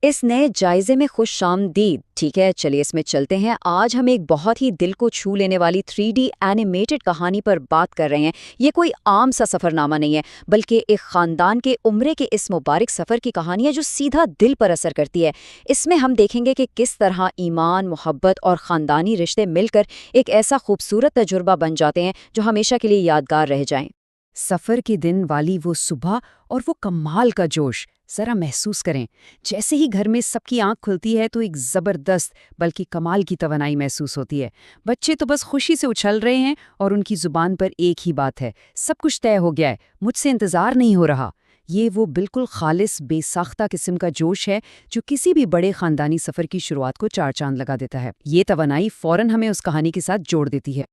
इस नए जायजे में खुश आमदीद। ठीक है, चलिए इसमें चलते हैं। आज हम एक बहुत ही दिल को छू लेने वाली 3D एनिमेटेड कहानी पर बात कर रहे हैं। ये कोई आम सा सफ़रनामा नहीं है, बल्कि एक ख़ानदान के उम्रे के इस मुबारक सफ़र की कहानी है जो सीधा दिल पर असर करती है। इसमें हम देखेंगे कि किस तरह ईमान, मोहब्बत और ख़ानदानी रिश्ते मिलकर एक ऐसा खूबसूरत तजुर्बा बन जाते हैं जो हमेशा के लिए यादगार रह जाएं। सफर के दिन वाली वो सुबह और वो कमाल का जोश जरा महसूस करें। जैसे ही घर में सबकी आंख खुलती है तो एक जबरदस्त बल्कि कमाल की तवानाई महसूस होती है। बच्चे तो बस खुशी से उछल रहे हैं और उनकी जुबान पर एक ही बात है, सब कुछ तय हो गया है, मुझसे इंतजार नहीं हो रहा। ये वो बिल्कुल खालिस बेसाख्ता किस्म का जोश है जो किसी भी बड़े खानदानी सफर की शुरुआत को चार चांद लगा देता है। ये तवानाई फौरन हमें उस कहानी के साथ जोड़ देती है।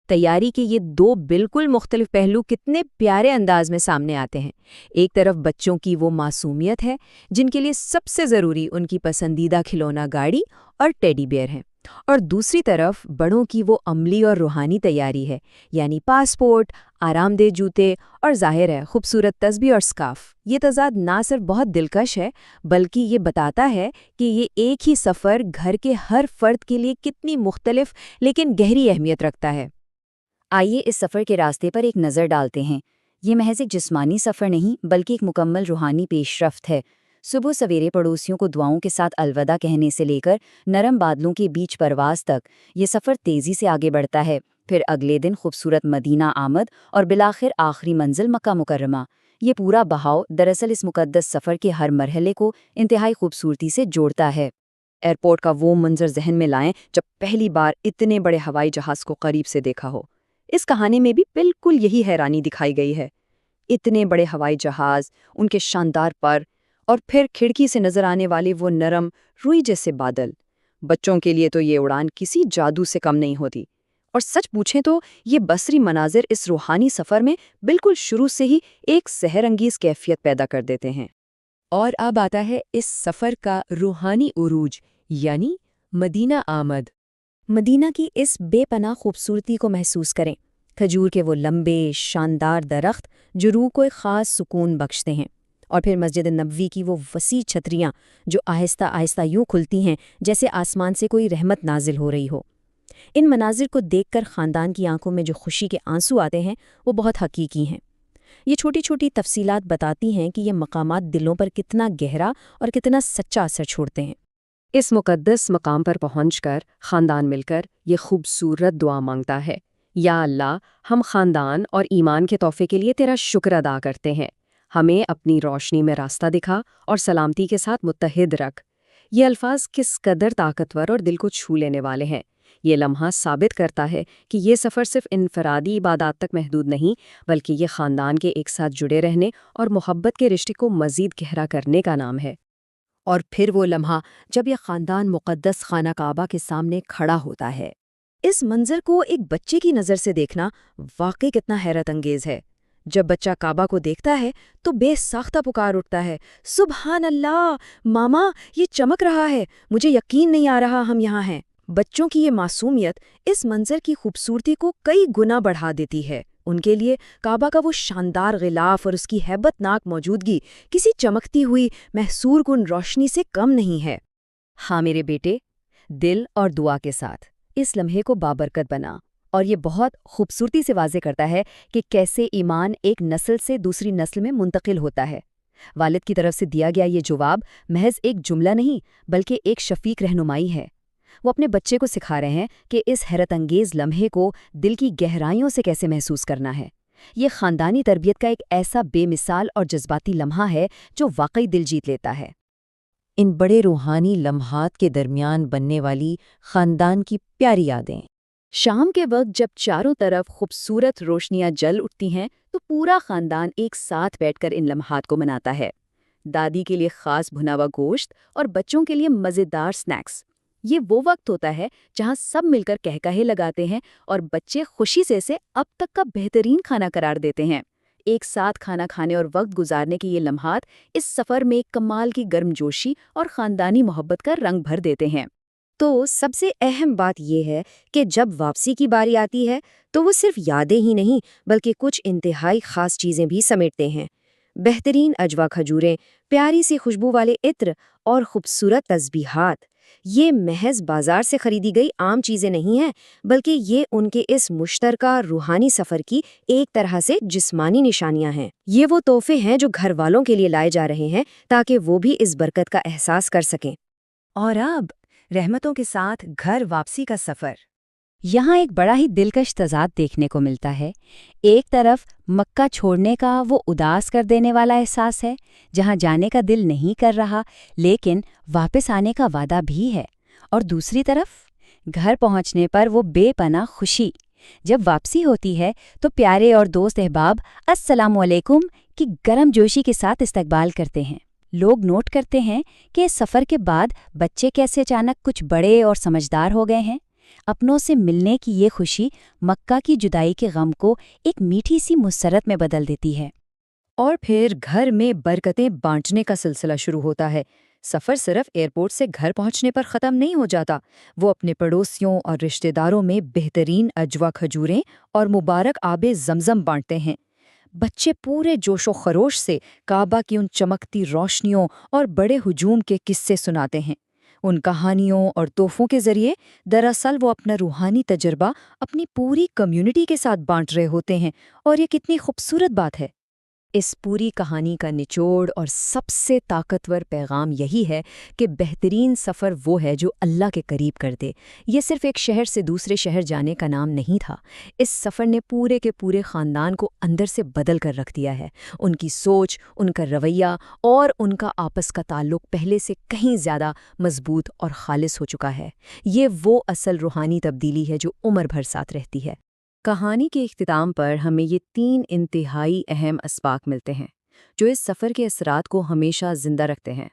तैयारी के ये दो बिल्कुल मुख्तलिफ पहलू कितने प्यारे अंदाज में सामने आते हैं। एक तरफ बच्चों की वो मासूमियत है जिनके लिए सबसे ज़रूरी उनकी पसंदीदा खिलौना गाड़ी और टेडी बेयर है, और दूसरी तरफ बड़ों की वो अमली और रूहानी तैयारी है, यानी पासपोर्ट, आरामदेह जूते और जाहिर है खूबसूरत तस्बीह और स्कार्फ। ये तज़ाद ना सिर्फ बहुत दिलकश है, बल्कि ये बताता है कि ये एक ही सफ़र घर के हर फर्द के लिए कितनी मुख्तलिफ लेकिन गहरी अहमियत रखता है। आइए इस सफ़र के रास्ते पर एक नज़र डालते हैं। ये महज एक जिस्मानी सफ़र नहीं, बल्कि एक मुकम्मल रूहानी पेशरफ्त है। सुबह सवेरे पड़ोसियों को दुआओं के साथ अलविदा कहने से लेकर नरम बादलों के बीच परवास तक ये सफ़र तेज़ी से आगे बढ़ता है। फिर अगले दिन खूबसूरत मदीना आमद और बिलाखिर आखिरी मंजिल मक्का मुकर्रमा। ये पूरा बहाव दरअसल इस मुकद्दस सफ़र के हर मरहले को इंतहाई खूबसूरती से जोड़ता है। एयरपोर्ट का वो मंजर जहन में लाएं जब पहली बार इतने बड़े हवाई जहाज़ को करीब से देखा हो। इस कहानी में भी बिल्कुल यही हैरानी दिखाई गई है। इतने बड़े हवाई जहाज, उनके शानदार पर, और फिर खिड़की से नजर आने वाले वो नरम रुई जैसे बादल। बच्चों के लिए तो ये उड़ान किसी जादू से कम नहीं होती। और सच पूछें तो ये बसरी मनाजिर इस रूहानी सफ़र में बिल्कुल शुरू से ही एक सहरंगीज कैफियत पैदा कर देते हैं। और अब आता है इस सफ़र का रूहानी उरूज, यानी मदीना आमद। मदीना की इस बेपनाह खूबसूरती को महसूस करें। खजूर के वो लंबे शानदार दरख्त जो रूह को एक ख़ास सुकून बख्शते हैं, और फिर मस्जिद नबवी की वो वसी छतरियाँ जो आहिस्ता आहिस्ता यूं खुलती हैं जैसे आसमान से कोई रहमत नाजिल हो रही हो। इन मनाजिर को देखकर ख़ानदान की आंखों में जो खुशी के आंसू आते हैं वो बहुत हकीकी हैं। ये छोटी छोटी तफसीलात बताती हैं कि ये मकामात दिलों पर कितना गहरा और कितना सच्चा असर छोड़ते हैं। इस मुकद्दस मकाम पर पहुंचकर खानदान मिलकर ये खूबसूरत दुआ मांगता है, या अल्लाह, हम खानदान और ईमान के तोहफे के लिए तेरा शुक्र अदा करते हैं। हमें अपनी रोशनी में रास्ता दिखा और सलामती के साथ मुत्तहिद रख। ये अल्फाज किस कदर ताकतवर और दिल को छू लेने वाले हैं। ये लम्हा साबित करता है कि ये सफ़र सिर्फ इनफरादी इबादत तक महदूद नहीं, बल्कि ये ख़ानदान के एक साथ जुड़े रहने और मोहब्बत के रिश्ते को मज़ीद गहरा करने का नाम है। और फिर वो लम्हा जब यह ख़ानदान मुक़द्दस खाना काबा के सामने खड़ा होता है। इस मंजर को एक बच्चे की नज़र से देखना वाकई कितना हैरत अंगेज़ है। जब बच्चा काबा को देखता है तो बेसाख्ता पुकार उठता है, सुबहान अल्लाह, मामा ये चमक रहा है, मुझे यकीन नहीं आ रहा हम यहाँ हैं। बच्चों की ये मासूमियत इस मंजर की खूबसूरती को कई गुना बढ़ा देती है। उनके लिए काबा का वो शानदार गिलाफ और उसकी हैबतनाक मौजूदगी किसी चमकती हुई महसूर कुन रोशनी से कम नहीं है। हाँ मेरे बेटे, दिल और दुआ के साथ इस लम्हे को बाबरकत बना। और ये बहुत खूबसूरती से वाज़े करता है कि कैसे ईमान एक नस्ल से दूसरी नस्ल में मुंतकिल होता है। वालिद की तरफ से दिया गया ये जवाब महज एक जुमला नहीं, बल्कि एक शफीक रहनुमाई है। वो अपने बच्चे को सिखा रहे हैं कि इस हैरत अंगेज लम्हे को दिल की गहराइयों से कैसे महसूस करना है। ये ख़ानदानी तरबियत का एक ऐसा बेमिसाल और जज्बाती लम्हा है जो वाकई दिल जीत लेता है। इन बड़े रूहानी लम्हात के दरमियान बनने वाली ख़ानदान की प्यारी यादें। शाम के वक्त जब चारों तरफ खूबसूरत रोशनियां जल उठती हैं तो पूरा ख़ानदान एक साथ बैठकर इन लम्हात को मनाता है। दादी के लिए ख़ास भुना हुआ गोश्त और बच्चों के लिए मज़ेदार स्नैक्स। ये वो वक्त होता है जहां सब मिलकर कहकहे लगाते हैं और बच्चे खुशी से इसे अब तक का बेहतरीन खाना करार देते हैं। एक साथ खाना खाने और वक्त गुजारने के ये लम्हात इस सफ़र में कमाल की गर्मजोशी और ख़ानदानी मोहब्बत का रंग भर देते हैं। तो सबसे अहम बात यह है कि जब वापसी की बारी आती है तो वो सिर्फ यादें ही नहीं, बल्कि कुछ इंतहाई ख़ास चीज़ें भी समेटते हैं। بہترین اجوا کھجوریں، پیاری سی خوشبو والے عطر اور خوبصورت تسبیحات، یہ محض بازار سے خریدی گئی عام چیزیں نہیں ہیں، بلکہ یہ ان کے اس مشترکہ روحانی سفر کی ایک طرح سے جسمانی نشانیاں ہیں۔ یہ وہ تحفے ہیں جو گھر والوں کے لیے لائے جا رہے ہیں تاکہ وہ بھی اس برکت کا احساس کر سکیں۔ اور اب رحمتوں کے ساتھ گھر واپسی کا سفر۔ یہاں ایک بڑا ہی دلکش تضاد دیکھنے کو ملتا ہے۔ ایک طرف مکہ چھوڑنے کا وہ اداس کر دینے والا احساس ہے، جہاں جانے کا دل نہیں کر رہا لیکن واپس آنے کا وعدہ بھی ہے، اور دوسری طرف گھر پہنچنے پر وہ بے پناہ خوشی۔ جب واپسی ہوتی ہے تو پیارے اور دوست احباب السلام علیکم کی گرم جوشی کے ساتھ استقبال کرتے ہیں۔ لوگ نوٹ کرتے ہیں کہ اس سفر کے بعد بچے کیسے اچانک کچھ بڑے اور سمجھدار ہو گئے ہیں۔ اپنوں سے ملنے کی یہ خوشی مکہ کی جدائی کے غم کو ایک میٹھی سی مسرت میں بدل دیتی ہے۔ اور پھر گھر میں برکتیں بانٹنے کا سلسلہ شروع ہوتا ہے۔ سفر صرف ایئرپورٹ سے گھر پہنچنے پر ختم نہیں ہو جاتا، وہ اپنے پڑوسیوں اور رشتہ داروں میں بہترین اجوا کھجوریں اور مبارک آب زمزم بانٹتے ہیں۔ بچے پورے جوش و خروش سے کعبہ کی ان چمکتی روشنیوں اور بڑے ہجوم کے قصے سناتے ہیں۔ ان کہانیوں اور تحفوں کے ذریعے دراصل وہ اپنا روحانی تجربہ اپنی پوری کمیونٹی کے ساتھ بانٹ رہے ہوتے ہیں، اور یہ کتنی خوبصورت بات ہے۔ اس پوری کہانی کا نچوڑ اور سب سے طاقتور پیغام یہی ہے کہ بہترین سفر وہ ہے جو اللہ کے قریب کر دے۔ یہ صرف ایک شہر سے دوسرے شہر جانے کا نام نہیں تھا، اس سفر نے پورے کے پورے خاندان کو اندر سے بدل کر رکھ دیا ہے۔ ان کی سوچ، ان کا رویہ اور ان کا آپس کا تعلق پہلے سے کہیں زیادہ مضبوط اور خالص ہو چکا ہے۔ یہ وہ اصل روحانی تبدیلی ہے جو عمر بھر ساتھ رہتی ہے۔ کہانی کے اختتام پر ہمیں یہ 3 انتہائی اہم اسباق ملتے ہیں جو اس سفر کے اثرات کو ہمیشہ زندہ رکھتے ہیں۔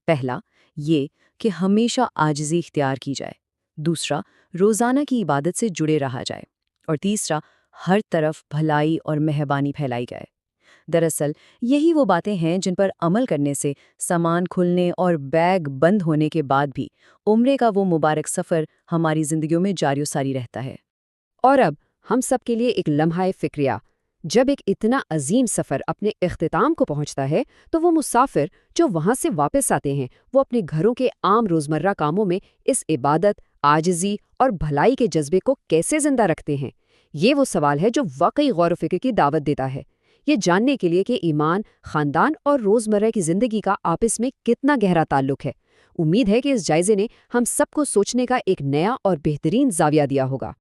پہلا، یہ کہ ہمیشہ عاجزی اختیار کی جائے۔ دوسرا، روزانہ کی عبادت سے جڑے رہا جائے۔ اور تیسرا، ہر طرف بھلائی اور مہربانی پھیلائی جائے۔ دراصل یہی وہ باتیں ہیں جن پر عمل کرنے سے سامان کھلنے اور بیگ بند ہونے کے بعد بھی عمرے کا وہ مبارک سفر ہماری زندگیوں میں جاری و ساری رہتا ہے۔ اور اب ہم سب کے لیے ایک لمحہ فکریہ، جب ایک اتنا عظیم سفر اپنے اختتام کو پہنچتا ہے تو وہ مسافر جو وہاں سے واپس آتے ہیں وہ اپنے گھروں کے عام روزمرہ کاموں میں اس عبادت، عاجزی اور بھلائی کے جذبے کو کیسے زندہ رکھتے ہیں؟ یہ وہ سوال ہے جو واقعی غور و فکر کی دعوت دیتا ہے، یہ جاننے کے لیے کہ ایمان، خاندان اور روزمرہ کی زندگی کا آپس میں کتنا گہرا تعلق ہے۔ امید ہے کہ اس جائزے نے ہم سب کو سوچنے کا ایک نیا اور بہترین زاویہ دیا ہوگا۔